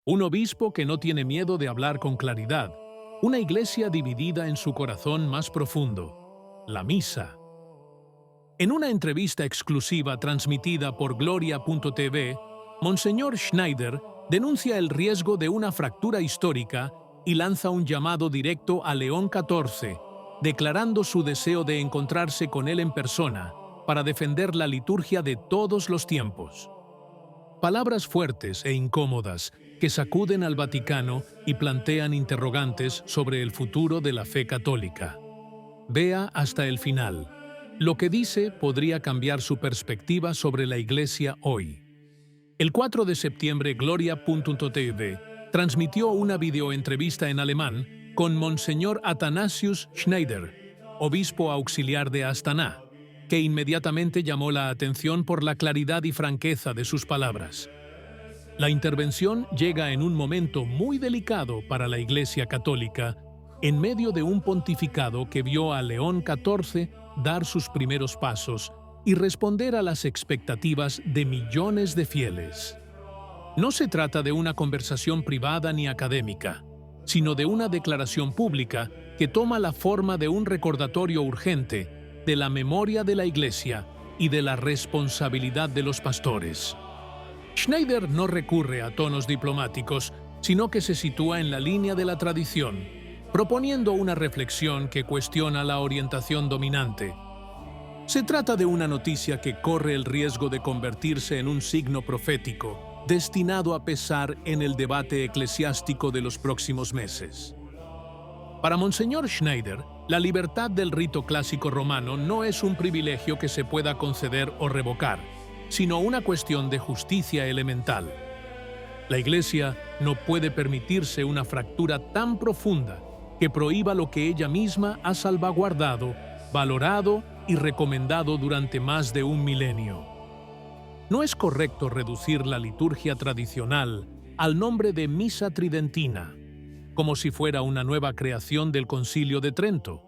un obispo que no tiene miedo de hablar con claridad, una iglesia dividida en su corazón más profundo, la misa. En una entrevista exclusiva transmitida por Gloria.tv, Monseñor Schneider denuncia el riesgo de una fractura histórica y lanza un llamado directo a León XIV, declarando su deseo de encontrarse con él en persona para defender la liturgia de todos los tiempos. Palabras fuertes e incómodas que sacuden al Vaticano y plantean interrogantes sobre el futuro de la fe católica. Vea hasta el final. Lo que dice podría cambiar su perspectiva sobre la Iglesia hoy. El 4 de septiembre, Gloria.tv transmitió una videoentrevista en alemán con Monseñor Athanasius Schneider, obispo auxiliar de Astana, que inmediatamente llamó la atención por la claridad y franqueza de sus palabras. La intervención llega en un momento muy delicado para la Iglesia Católica, en medio de un pontificado que vio a León XIV dar sus primeros pasos y responder a las expectativas de millones de fieles. No se trata de una conversación privada ni académica, sino de una declaración pública que toma la forma de un recordatorio urgente de la memoria de la Iglesia y de la responsabilidad de los pastores. Schneider no recurre a tonos diplomáticos, sino que se sitúa en la línea de la tradición, proponiendo una reflexión que cuestiona la orientación dominante. Se trata de una noticia que corre el riesgo de convertirse en un signo profético, destinado a pesar en el debate eclesiástico de los próximos meses. Para Monseñor Schneider, la libertad del rito clásico romano no es un privilegio que se pueda conceder o revocar, sino una cuestión de justicia elemental. La Iglesia no puede permitirse una fractura tan profunda que prohíba lo que ella misma ha salvaguardado, valorado y recomendado durante más de un milenio. No es correcto reducir la liturgia tradicional al nombre de Misa Tridentina, como si fuera una nueva creación del Concilio de Trento.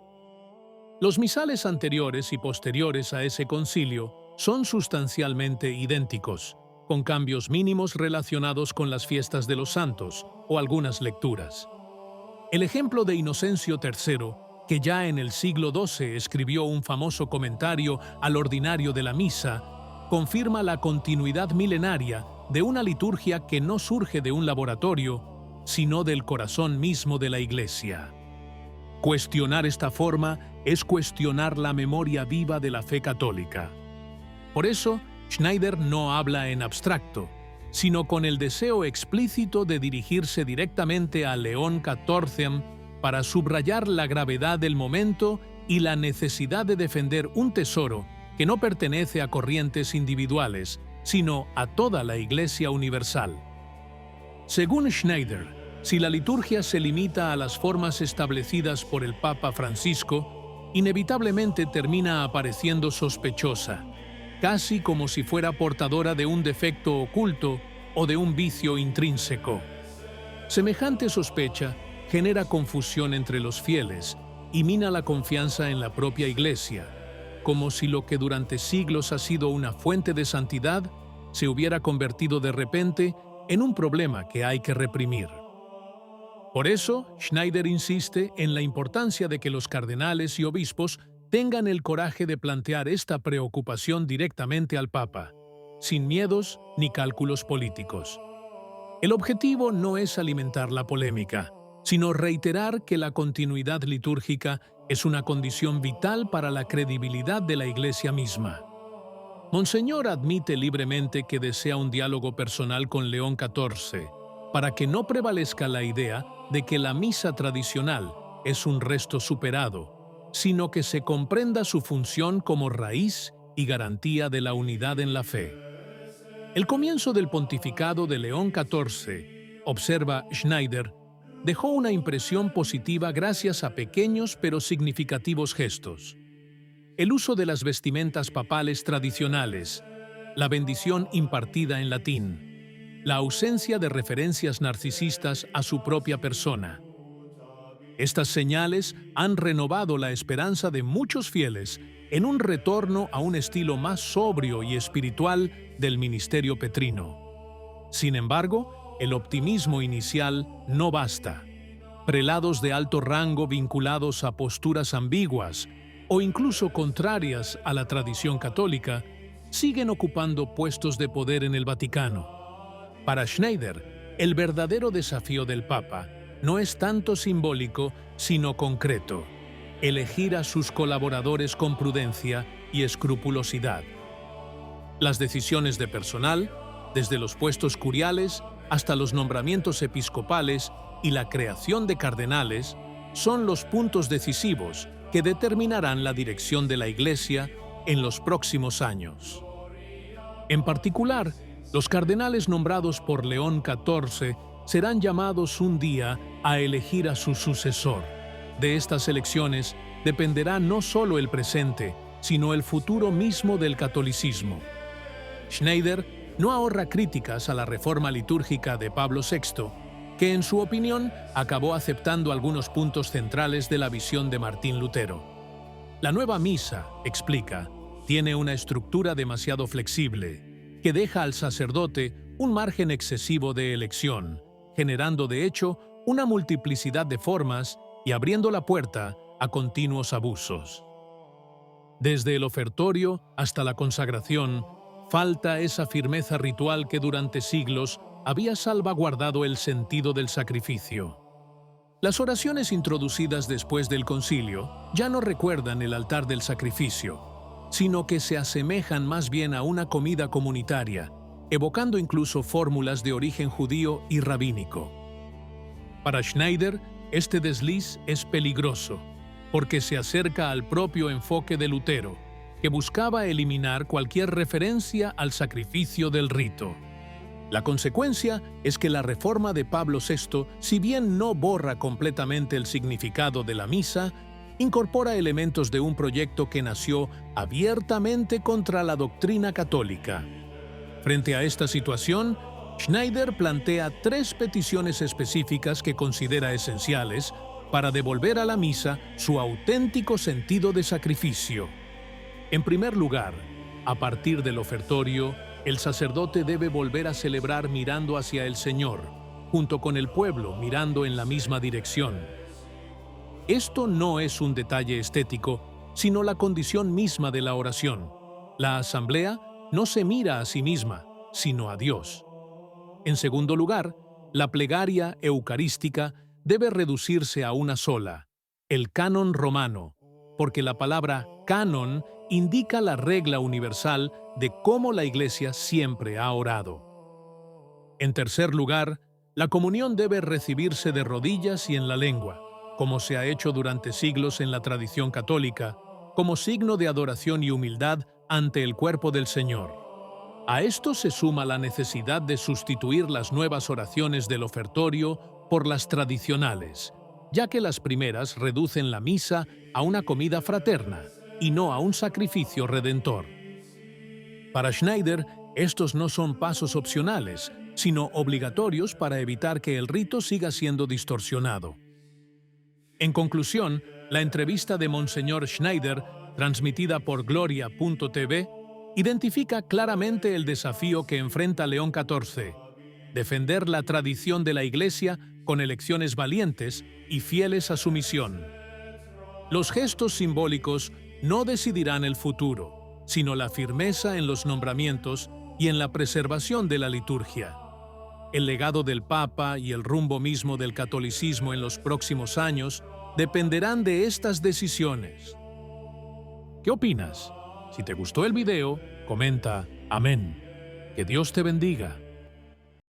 Los misales anteriores y posteriores a ese concilio son sustancialmente idénticos, con cambios mínimos relacionados con las fiestas de los santos o algunas lecturas. El ejemplo de Inocencio III, que ya en el siglo XII escribió un famoso comentario al ordinario de la misa, confirma la continuidad milenaria de una liturgia que no surge de un laboratorio, sino del corazón mismo de la Iglesia. Cuestionar esta forma es cuestionar la memoria viva de la fe católica. Por eso, Schneider no habla en abstracto, sino con el deseo explícito de dirigirse directamente a León XIV para subrayar la gravedad del momento y la necesidad de defender un tesoro que no pertenece a corrientes individuales, sino a toda la Iglesia universal. Según Schneider, si la liturgia se limita a las formas establecidas por el Papa Francisco, inevitablemente termina apareciendo sospechosa, casi como si fuera portadora de un defecto oculto o de un vicio intrínseco. Semejante sospecha genera confusión entre los fieles y mina la confianza en la propia Iglesia, como si lo que durante siglos ha sido una fuente de santidad se hubiera convertido de repente en un problema que hay que reprimir. Por eso, Schneider insiste en la importancia de que los cardenales y obispos tengan el coraje de plantear esta preocupación directamente al Papa, sin miedos ni cálculos políticos. El objetivo no es alimentar la polémica, sino reiterar que la continuidad litúrgica es una condición vital para la credibilidad de la Iglesia misma. Monseñor admite libremente que desea un diálogo personal con León XIV, para que no prevalezca la idea de que la misa tradicional es un resto superado, sino que se comprenda su función como raíz y garantía de la unidad en la fe. El comienzo del pontificado de León XIV, observa Schneider, dejó una impresión positiva gracias a pequeños pero significativos gestos. El uso de las vestimentas papales tradicionales, la bendición impartida en latín, la ausencia de referencias narcisistas a su propia persona. Estas señales han renovado la esperanza de muchos fieles en un retorno a un estilo más sobrio y espiritual del ministerio petrino. Sin embargo, el optimismo inicial no basta. Prelados de alto rango vinculados a posturas ambiguas o incluso contrarias a la tradición católica siguen ocupando puestos de poder en el Vaticano. Para Schneider, el verdadero desafío del Papa no es tanto simbólico, sino concreto: elegir a sus colaboradores con prudencia y escrupulosidad. Las decisiones de personal, desde los puestos curiales hasta los nombramientos episcopales y la creación de cardenales, son los puntos decisivos que determinarán la dirección de la Iglesia en los próximos años. En particular, los cardenales nombrados por León XIV serán llamados un día a elegir a su sucesor. De estas elecciones dependerá no solo el presente, sino el futuro mismo del catolicismo. Schneider no ahorra críticas a la reforma litúrgica de Pablo VI, que en su opinión acabó aceptando algunos puntos centrales de la visión de Martín Lutero. La nueva misa, explica, tiene una estructura demasiado flexible, que deja al sacerdote un margen excesivo de elección, generando de hecho una multiplicidad de formas y abriendo la puerta a continuos abusos. Desde el ofertorio hasta la consagración, falta esa firmeza ritual que durante siglos había salvaguardado el sentido del sacrificio. Las oraciones introducidas después del concilio ya no recuerdan el altar del sacrificio, sino que se asemejan más bien a una comida comunitaria, evocando incluso fórmulas de origen judío y rabínico. Para Schneider, este desliz es peligroso, porque se acerca al propio enfoque de Lutero, que buscaba eliminar cualquier referencia al sacrificio del rito. La consecuencia es que la reforma de Pablo VI, si bien no borra completamente el significado de la misa, incorpora elementos de un proyecto que nació abiertamente contra la doctrina católica. Frente a esta situación, Schneider plantea 3 peticiones específicas que considera esenciales para devolver a la misa su auténtico sentido de sacrificio. En primer lugar, a partir del ofertorio, el sacerdote debe volver a celebrar mirando hacia el Señor, junto con el pueblo mirando en la misma dirección. Esto no es un detalle estético, sino la condición misma de la oración. La asamblea no se mira a sí misma, sino a Dios. En segundo lugar, la plegaria eucarística debe reducirse a una sola, el canon romano, porque la palabra canon indica la regla universal de cómo la Iglesia siempre ha orado. En tercer lugar, la comunión debe recibirse de rodillas y en la lengua, como se ha hecho durante siglos en la tradición católica, como signo de adoración y humildad ante el cuerpo del Señor. A esto se suma la necesidad de sustituir las nuevas oraciones del ofertorio por las tradicionales, ya que las primeras reducen la misa a una comida fraterna y no a un sacrificio redentor. Para Schneider, estos no son pasos opcionales, sino obligatorios para evitar que el rito siga siendo distorsionado. En conclusión, la entrevista de Monseñor Schneider, transmitida por Gloria.tv, identifica claramente el desafío que enfrenta León XIV: defender la tradición de la Iglesia con elecciones valientes y fieles a su misión. Los gestos simbólicos no decidirán el futuro, sino la firmeza en los nombramientos y en la preservación de la liturgia. El legado del Papa y el rumbo mismo del catolicismo en los próximos años dependerán de estas decisiones. ¿Qué opinas? Si te gustó el video, comenta amén. Que Dios te bendiga.